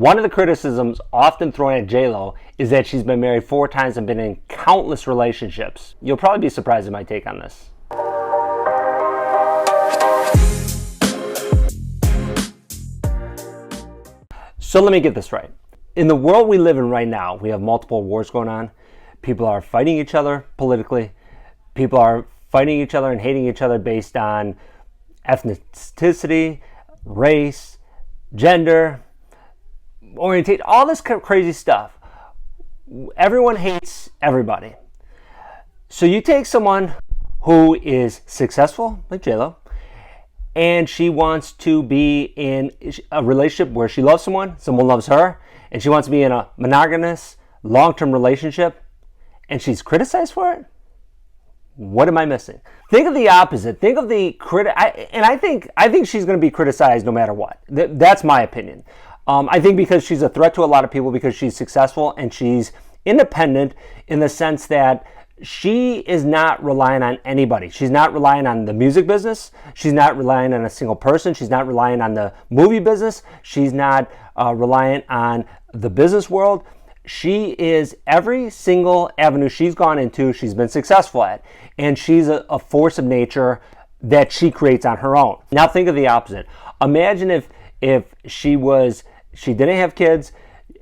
One of the criticisms often thrown at J-Lo is that she's been married 4 times and been in countless relationships. You'll probably be surprised at my take on this. So let me get this right. In the world we live in right now, we have multiple wars going on. People are fighting each other politically. People are fighting each other and hating each other based on ethnicity, race, gender, orientation, all this crazy stuff. Everyone hates everybody. So you take someone who is successful, like J-Lo, and she wants to be in a relationship where she loves someone loves her, and she wants to be in a monogamous, long-term relationship, and she's criticized for it? What am I missing? Think of the opposite. Think of the I think she's going to be criticized no matter what. That's my opinion. I think because she's a threat to a lot of people because she's successful and she's independent in the sense that she is not relying on anybody. She's not relying on the music business. She's not relying on a single person. She's not relying on the movie business. She's not reliant on the business world. She is every single avenue she's gone into, she's been successful at. And she's a force of nature that she creates on her own. Now think of the opposite. Imagine if she didn't have kids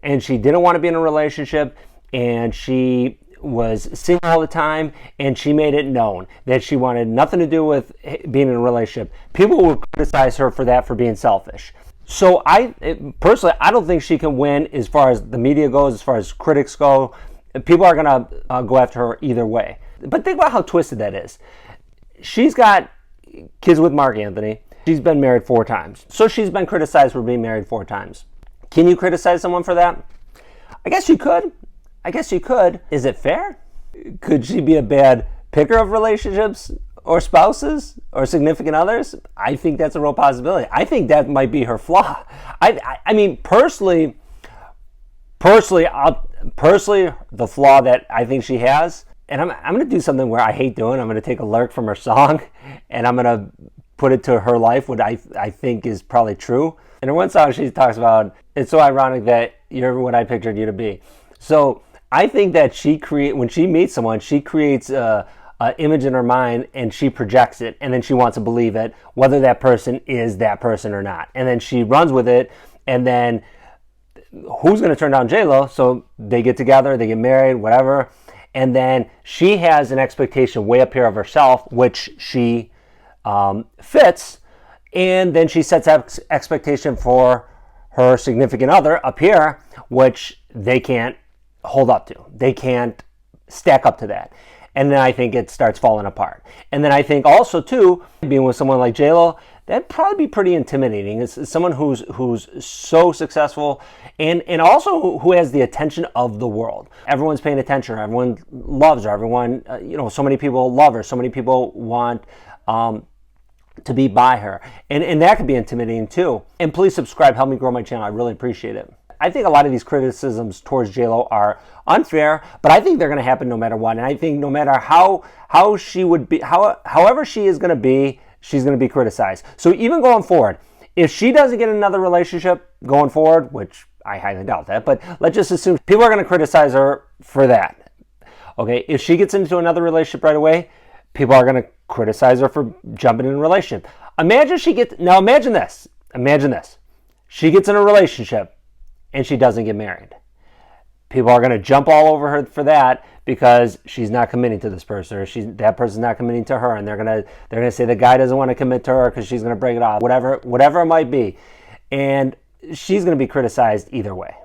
and she didn't want to be in a relationship and she was single all the time and she made it known that she wanted nothing to do with being in a relationship. People would criticize her for that, for being selfish. So personally, I don't think she can win as far as the media goes, as far as critics go. People are going to go after her either way. But think about how twisted that is. She's got kids with Mark Anthony. She's been married 4 times. So she's been criticized for being married 4 times. Can you criticize someone for that? I guess you could. Is it fair? Could she be a bad picker of relationships or spouses or significant others? I think that's a real possibility. I think that might be her flaw. I mean, personally, the flaw that I think she has, and I'm going to do something where I hate doing. I'm going to take a lyric from her song and I'm going to put it to her life, what I think is probably true. In her one song, she talks about, it's so ironic that you're what I pictured you to be. So I think that when she meets someone, she creates an image in her mind and she projects it, and then she wants to believe it, whether that person is that person or not. And then she runs with it, and then who's going to turn down J-Lo? So they get together, they get married, whatever. And then she has an expectation way up here of herself, which she fits. And then she sets up expectation for her significant other up here, which they can't hold up to. They can't stack up to that. And then I think it starts falling apart. And then I think also too, being with someone like J-Lo, that'd probably be pretty intimidating. It's someone who's so successful and also who has the attention of the world. Everyone's paying attention. Everyone loves her. Everyone, so many people love her. So many people want to be by her. And that could be intimidating too. And please subscribe. Help me grow my channel. I really appreciate it. I think a lot of these criticisms towards J-Lo are unfair, but I think they're going to happen no matter what. And I think no matter how she would be, however she is going to be, she's going to be criticized. So even going forward, if she doesn't get another relationship going forward, which I highly doubt that, but let's just assume people are going to criticize her for that. Okay, if she gets into another relationship right away, people are going to criticize her for jumping in a relationship. Imagine this. She gets in a relationship and she doesn't get married. People are going to jump all over her for that because she's not committing to this person, or that person's not committing to her, and they're going to say the guy doesn't want to commit to her because she's going to break it off, whatever it might be. And she's going to be criticized either way.